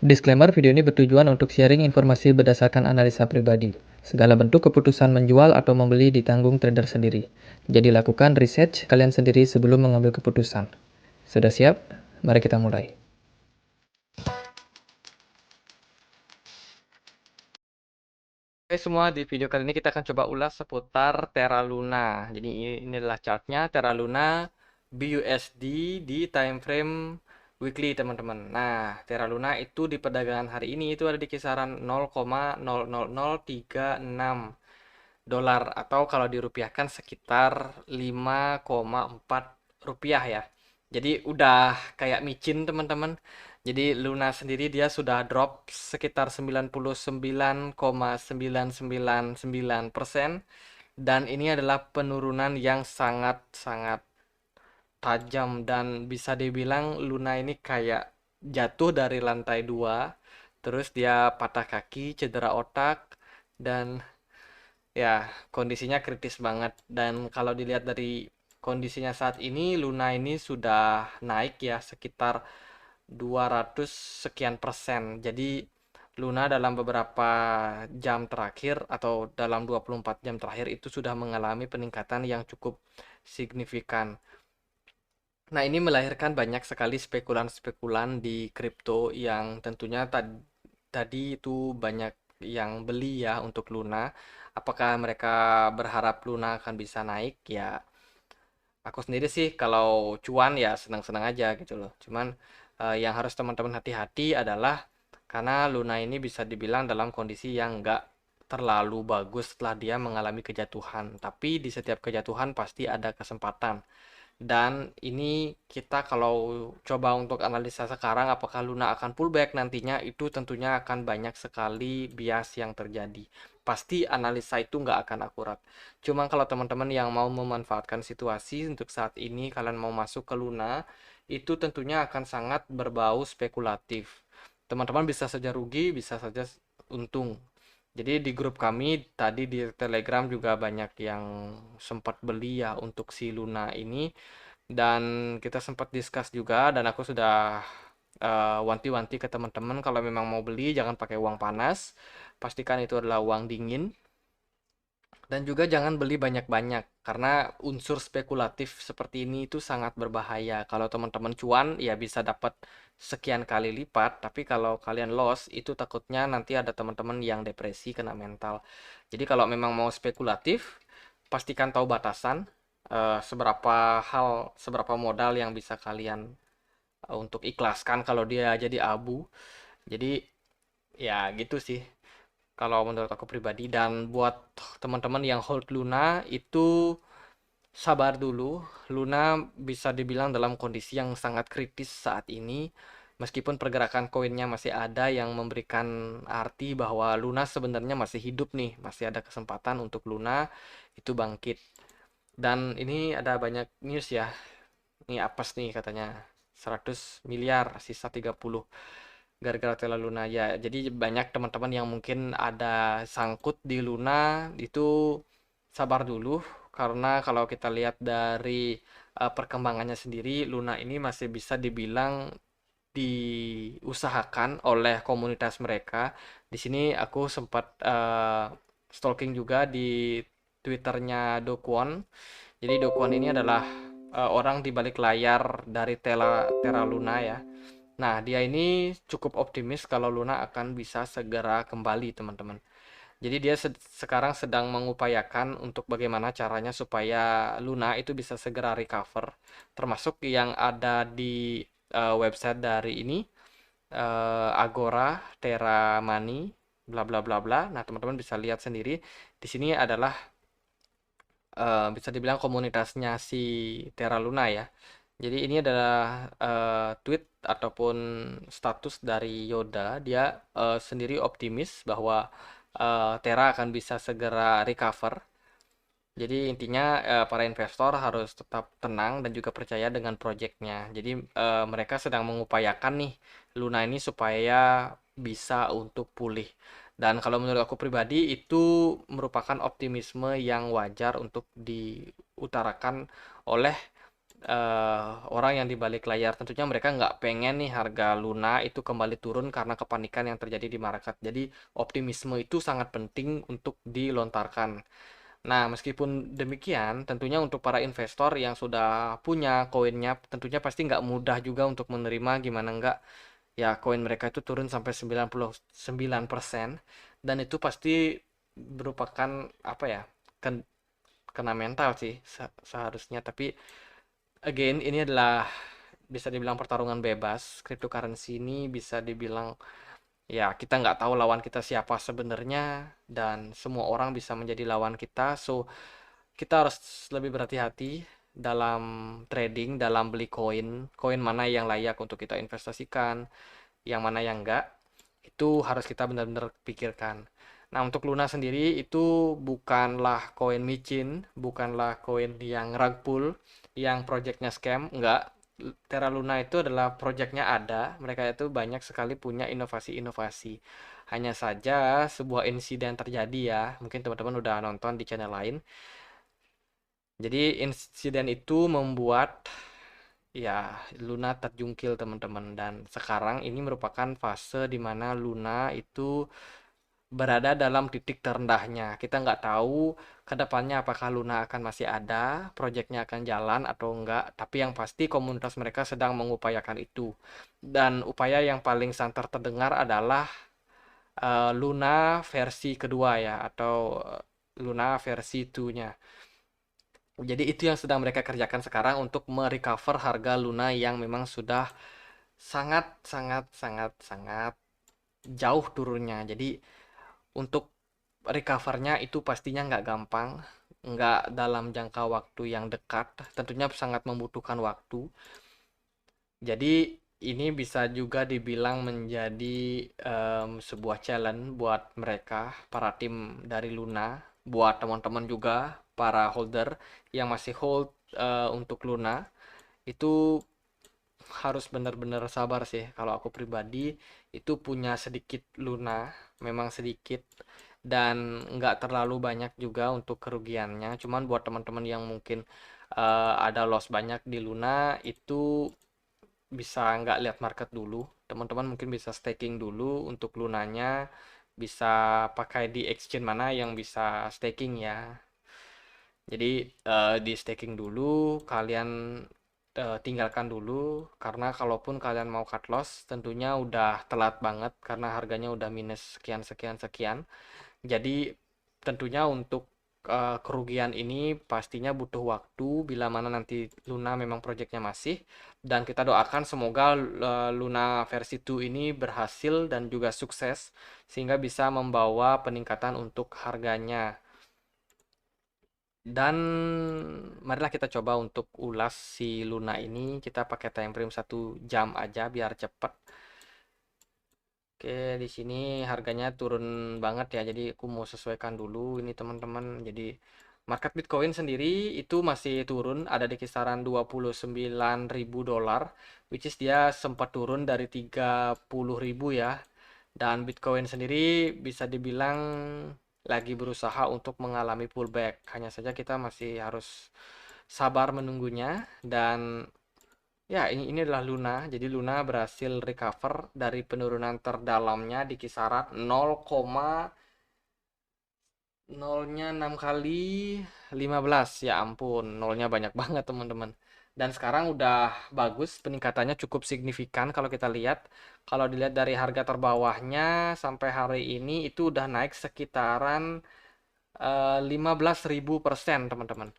Disclaimer, video ini bertujuan untuk sharing informasi berdasarkan analisa pribadi. Segala bentuk keputusan menjual atau membeli ditanggung trader sendiri. Jadi lakukan research kalian sendiri sebelum mengambil keputusan. Sudah siap? Mari kita mulai. Oke semua, di video kali ini kita akan coba ulas seputar Terra Luna. Jadi ini adalah chartnya Terra Luna BUSD di time frame weekly teman-teman. Nah, Terra Luna itu di perdagangan hari ini itu ada di kisaran 0,00036 dolar atau kalau dirupiahkan sekitar 5,4 rupiah ya. Jadi udah kayak micin teman-teman. Jadi Luna sendiri dia sudah drop sekitar 99,9999% dan ini adalah penurunan yang sangat-sangat tajam dan bisa dibilang Luna ini kayak jatuh dari lantai 2, terus dia patah kaki, cedera otak, dan ya, kondisinya kritis banget. Dan kalau dilihat dari kondisinya saat ini, Luna ini sudah naik ya sekitar 200 sekian persen. Jadi Luna dalam beberapa jam terakhir atau dalam 24 jam terakhir itu sudah mengalami peningkatan yang cukup signifikan. Nah, ini melahirkan banyak sekali spekulan-spekulan di kripto yang tentunya tadi itu banyak yang beli ya untuk Luna. Apakah mereka berharap Luna akan bisa naik? Ya, aku sendiri sih kalau cuan ya senang-senang aja gitu loh. Cuman yang harus teman-teman hati-hati adalah karena Luna ini bisa dibilang dalam kondisi yang nggak terlalu bagus setelah dia mengalami kejatuhan. Tapi di setiap kejatuhan pasti ada kesempatan. Dan ini kita kalau coba untuk analisa sekarang apakah Luna akan pullback nantinya itu tentunya akan banyak sekali bias yang terjadi. Pasti analisa itu nggak akan akurat. Cuma kalau teman-teman yang mau memanfaatkan situasi untuk saat ini kalian mau masuk ke Luna itu tentunya akan sangat berbau spekulatif. Teman-teman bisa saja rugi, bisa saja untung. Jadi di grup kami tadi di Telegram juga banyak yang sempat beli ya untuk si Luna ini dan kita sempat discuss juga dan aku sudah wanti-wanti ke teman-teman kalau memang mau beli jangan pakai uang panas, pastikan itu adalah uang dingin dan juga jangan beli banyak-banyak karena unsur spekulatif seperti ini itu sangat berbahaya. Kalau teman-teman cuan ya bisa dapat sekian kali lipat, tapi kalau kalian loss itu takutnya nanti ada teman-teman yang depresi kena mental. Jadi kalau memang mau spekulatif, pastikan tahu batasan seberapa modal yang bisa kalian untuk ikhlaskan kalau dia jadi abu. Jadi ya gitu sih kalau menurut aku pribadi. Dan buat teman-teman yang hold Luna itu sabar dulu. Luna bisa dibilang dalam kondisi yang sangat kritis saat ini. Meskipun pergerakan koinnya masih ada yang memberikan arti bahwa Luna sebenarnya masih hidup nih, masih ada kesempatan untuk Luna itu bangkit. Dan ini ada banyak news ya. Ini apes nih katanya 100 miliar sisa 30 gara-gara Tela Luna ya. Jadi banyak teman-teman yang mungkin ada sangkut di Luna itu sabar dulu karena kalau kita lihat dari perkembangannya sendiri Luna ini masih bisa dibilang diusahakan oleh komunitas mereka. Di sini aku sempat stalking juga di Twitternya Dokwon. Jadi Dokwon ini adalah orang di balik layar dari Terra Luna ya. Nah, dia ini cukup optimis kalau Luna akan bisa segera kembali, teman-teman. Jadi dia sekarang sedang mengupayakan untuk bagaimana caranya supaya Luna itu bisa segera recover, termasuk yang ada di website dari ini Agora, Terra Money, bla bla bla bla. Nah, teman-teman bisa lihat sendiri. Di sini adalah bisa dibilang komunitasnya si Terra Luna ya. Jadi ini adalah tweet ataupun status dari Yoda. Dia sendiri optimis bahwa Terra akan bisa segera recover. Jadi intinya para investor harus tetap tenang dan juga percaya dengan proyeknya. Jadi mereka sedang mengupayakan nih Luna ini supaya bisa untuk pulih. Dan kalau menurut aku pribadi itu merupakan optimisme yang wajar untuk diutarakan oleh orang yang di balik layar. Tentunya mereka nggak pengen nih harga Luna itu kembali turun karena kepanikan yang terjadi di market. Jadi optimisme itu sangat penting untuk dilontarkan. Nah, meskipun demikian, tentunya untuk para investor yang sudah punya koinnya, tentunya pasti nggak mudah juga untuk menerima gimana nggak ya koin mereka itu turun sampai 99%, dan itu pasti merupakan apa ya, kena mental sih seharusnya. Tapi again, ini adalah bisa dibilang pertarungan bebas. Cryptocurrency ini bisa dibilang ya kita nggak tahu lawan kita siapa sebenarnya, dan semua orang bisa menjadi lawan kita. So kita harus lebih berhati-hati dalam trading, dalam beli koin, koin mana yang layak untuk kita investasikan, yang mana yang enggak. Itu harus kita benar-benar pikirkan. Nah, untuk Luna sendiri itu bukanlah koin micin, bukanlah koin yang rug pull, yang projectnya scam, enggak. Terra Luna itu adalah projectnya ada, mereka itu banyak sekali punya inovasi-inovasi. Hanya saja sebuah insiden terjadi ya, mungkin teman-teman udah nonton di channel lain. Jadi insiden itu membuat ya Luna terjungkil teman-teman, dan sekarang ini merupakan fase di mana Luna itu berada dalam titik terendahnya. Kita nggak tahu ke depannya apakah Luna akan masih ada, proyeknya akan jalan atau enggak, tapi yang pasti komunitas mereka sedang mengupayakan itu. Dan upaya yang paling santer terdengar adalah Luna versi kedua ya, atau Luna versi 2-nya. Jadi itu yang sedang mereka kerjakan sekarang untuk merecover harga Luna yang memang sudah sangat sangat sangat sangat jauh turunnya. Jadi untuk recovernya itu pastinya nggak gampang, nggak dalam jangka waktu yang dekat, tentunya sangat membutuhkan waktu. Jadi ini bisa juga dibilang menjadi sebuah challenge buat mereka, para tim dari Luna, buat teman-teman juga, para holder yang masih hold untuk Luna, itu harus benar-benar sabar sih. Kalau aku pribadi itu punya sedikit Luna, memang sedikit, dan nggak terlalu banyak juga untuk kerugiannya. Cuman buat teman-teman yang mungkin ada loss banyak di Luna, itu bisa nggak lihat market dulu. Teman-teman mungkin bisa staking dulu untuk Lunanya, bisa pakai di exchange mana yang bisa staking ya. Jadi di staking dulu, kalian tinggalkan dulu, karena kalaupun kalian mau cut loss, tentunya udah telat banget karena harganya udah minus sekian sekian sekian. Jadi tentunya untuk kerugian ini pastinya butuh waktu bila mana nanti Luna memang proyeknya masih, dan kita doakan semoga Luna versi 2 ini berhasil dan juga sukses sehingga bisa membawa peningkatan untuk harganya. Dan marilah kita coba untuk ulas si Luna ini. Kita pakai time frame 1 jam aja biar cepet. Oke, di sini harganya turun banget ya. Jadi aku mau sesuaikan dulu ini teman-teman. Jadi market Bitcoin sendiri itu masih turun, ada di kisaran 29.000 dolar, which is dia sempat turun dari 30.000 ya. Dan Bitcoin sendiri bisa dibilang lagi berusaha untuk mengalami pullback. Hanya saja kita masih harus sabar menunggunya. Dan ya, ini adalah Luna. Jadi Luna berhasil recover dari penurunan terdalamnya di kisaran 0,0-nya 6 kali 15. Ya ampun, nolnya banyak banget teman-teman. Dan sekarang udah bagus, peningkatannya cukup signifikan kalau kita lihat. Kalau dilihat dari harga terbawahnya sampai hari ini itu udah naik sekitaran 15.000% teman-teman.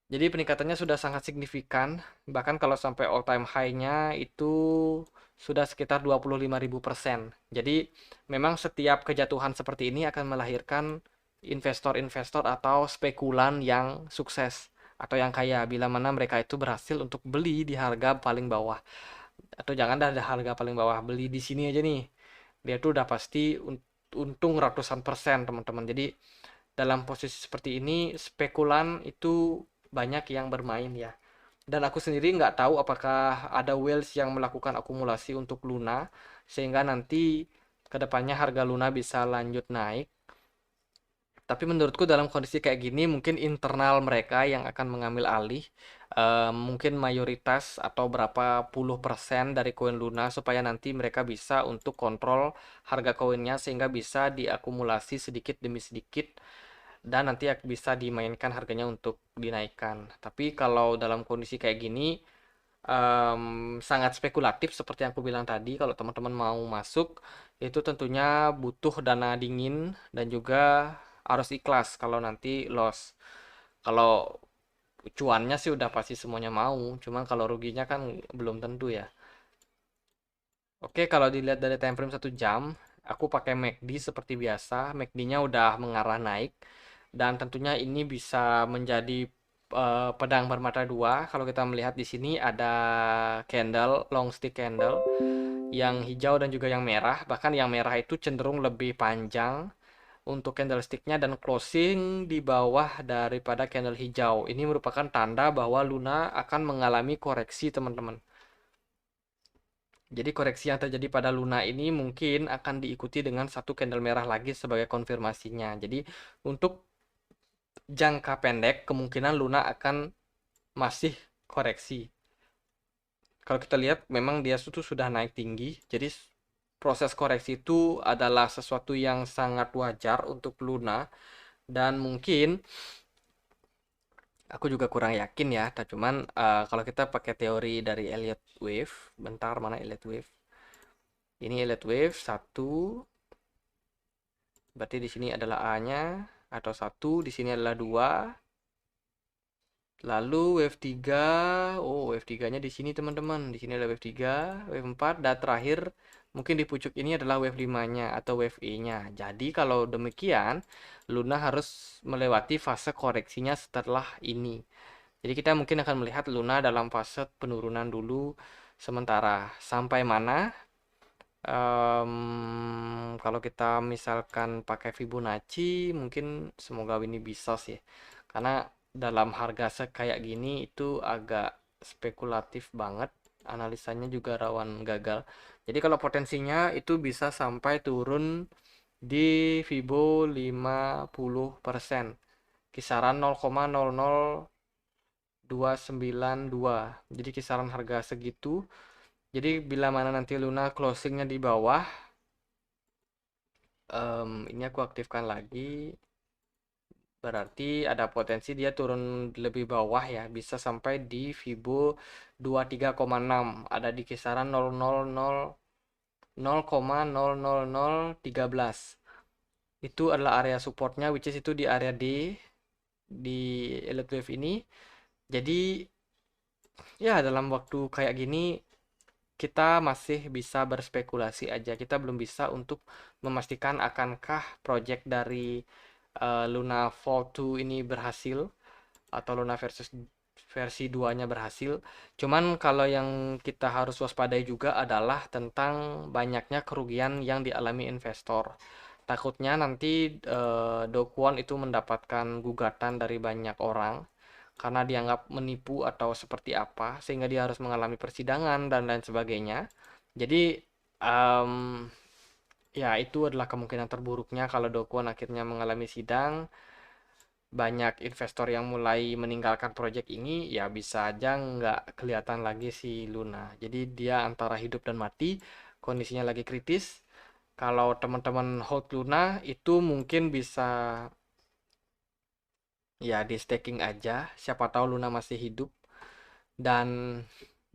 Jadi peningkatannya sudah sangat signifikan, bahkan kalau sampai all time high-nya itu sudah sekitar 25.000%. Jadi memang setiap kejatuhan seperti ini akan melahirkan investor-investor atau spekulan yang sukses atau yang kaya, bila mana mereka itu berhasil untuk beli di harga paling bawah. Atau jangan ada harga paling bawah, beli di sini aja nih. Dia tuh udah pasti untung ratusan persen teman-teman. Jadi dalam posisi seperti ini spekulan itu banyak yang bermain ya. Dan aku sendiri nggak tahu apakah ada whales yang melakukan akumulasi untuk Luna sehingga nanti kedepannya harga Luna bisa lanjut naik. Tapi menurutku dalam kondisi kayak gini mungkin internal mereka yang akan mengambil alih mungkin mayoritas atau berapa puluh persen dari koin Luna supaya nanti mereka bisa untuk kontrol harga koinnya sehingga bisa diakumulasi sedikit demi sedikit dan nanti bisa dimainkan harganya untuk dinaikkan. Tapi kalau dalam kondisi kayak gini sangat spekulatif seperti yang aku bilang tadi. Kalau teman-teman mau masuk itu tentunya butuh dana dingin dan juga harus ikhlas kalau nanti loss. Kalau cuannya sih udah pasti semuanya mau, cuman kalau ruginya kan belum tentu ya. Oke, kalau dilihat dari time frame 1 jam, aku pakai MACD seperti biasa. MACD-nya udah mengarah naik dan tentunya ini bisa menjadi pedang bermata dua. Kalau kita melihat di sini ada candle, long stick candle yang hijau dan juga yang merah. Bahkan yang merah itu cenderung lebih panjang untuk candlesticknya dan closing di bawah daripada candle hijau. Ini merupakan tanda bahwa Luna akan mengalami koreksi, teman-teman. Jadi koreksi yang terjadi pada Luna ini mungkin akan diikuti dengan satu candle merah lagi sebagai konfirmasinya. Jadi untuk jangka pendek kemungkinan Luna akan masih koreksi. Kalau kita lihat memang dia itu sudah naik tinggi. Jadi proses koreksi itu adalah sesuatu yang sangat wajar untuk Luna dan mungkin aku juga kurang yakin ya. Cuman kalau kita pakai teori dari Elliott Wave, bentar mana Elliott Wave? Ini Elliott Wave satu. Berarti di sini adalah A-nya atau 1, di sini adalah 2. Lalu wave 3, oh wave 3-nya di sini teman-teman. Di sini ada wave 3, wave 4 dan terakhir mungkin di pucuk ini adalah wave 5-nya atau wave E-nya. Jadi kalau demikian, Luna harus melewati fase koreksinya setelah ini. Jadi kita mungkin akan melihat Luna dalam fase penurunan dulu sementara. Sampai mana? Kalau kita misalkan pakai Fibonacci, mungkin semoga ini bisa sih. Karena dalam harga kayak gini itu agak spekulatif banget. Analisanya juga rawan gagal. Jadi kalau potensinya itu bisa sampai turun di Fibo 50%. Kisaran 0,00292. Jadi kisaran harga segitu. Jadi bila mana nanti Luna closingnya di bawah, ini aku aktifkan lagi. Berarti ada potensi dia turun lebih bawah ya, bisa sampai di Fibo 23,6. Ada di kisaran 0,00013. Itu adalah area supportnya, which is itu di area D di Elliott Wave ini. Jadi ya dalam waktu kayak gini kita masih bisa berspekulasi aja. Kita belum bisa untuk memastikan akankah project dari Luna Fall 2 ini berhasil atau Luna versi 2-nya berhasil. Cuman kalau yang kita harus waspadai juga adalah tentang banyaknya kerugian yang dialami investor. Takutnya nanti Do Kwon itu mendapatkan gugatan dari banyak orang karena dianggap menipu atau seperti apa sehingga dia harus mengalami persidangan dan lain sebagainya. Jadi um, ya itu adalah kemungkinan terburuknya kalau Do Kwon akhirnya mengalami sidang. Banyak investor yang mulai meninggalkan proyek ini, ya bisa aja nggak kelihatan lagi si Luna. Jadi dia antara hidup dan mati, kondisinya lagi kritis. Kalau teman-teman hold Luna itu mungkin bisa ya di staking aja. Siapa tahu Luna masih hidup. Dan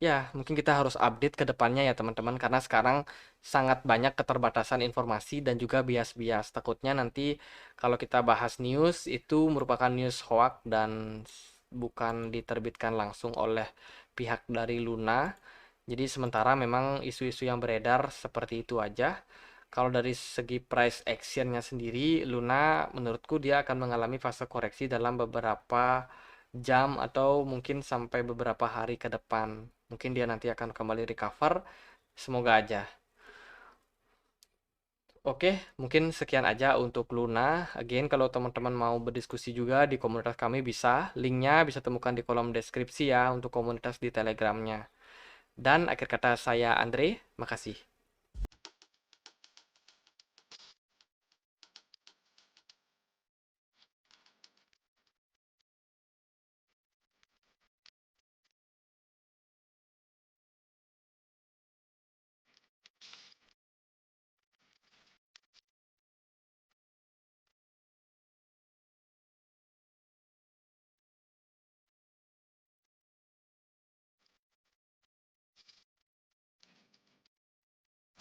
ya mungkin kita harus update ke depannya ya teman-teman. Karena sekarang sangat banyak keterbatasan informasi dan juga bias-bias. Takutnya nanti kalau kita bahas news itu merupakan news hoax dan bukan diterbitkan langsung oleh pihak dari Luna. Jadi sementara memang isu-isu yang beredar seperti itu aja. Kalau dari segi price actionnya sendiri, Luna menurutku dia akan mengalami fase koreksi dalam beberapa jam atau mungkin sampai beberapa hari ke depan. Mungkin dia nanti akan kembali recover. Semoga aja. Oke, mungkin sekian aja untuk Luna. Again, kalau teman-teman mau berdiskusi juga di komunitas kami bisa. Linknya bisa temukan di kolom deskripsi ya untuk komunitas di Telegramnya. Dan akhir kata saya Andre, makasih.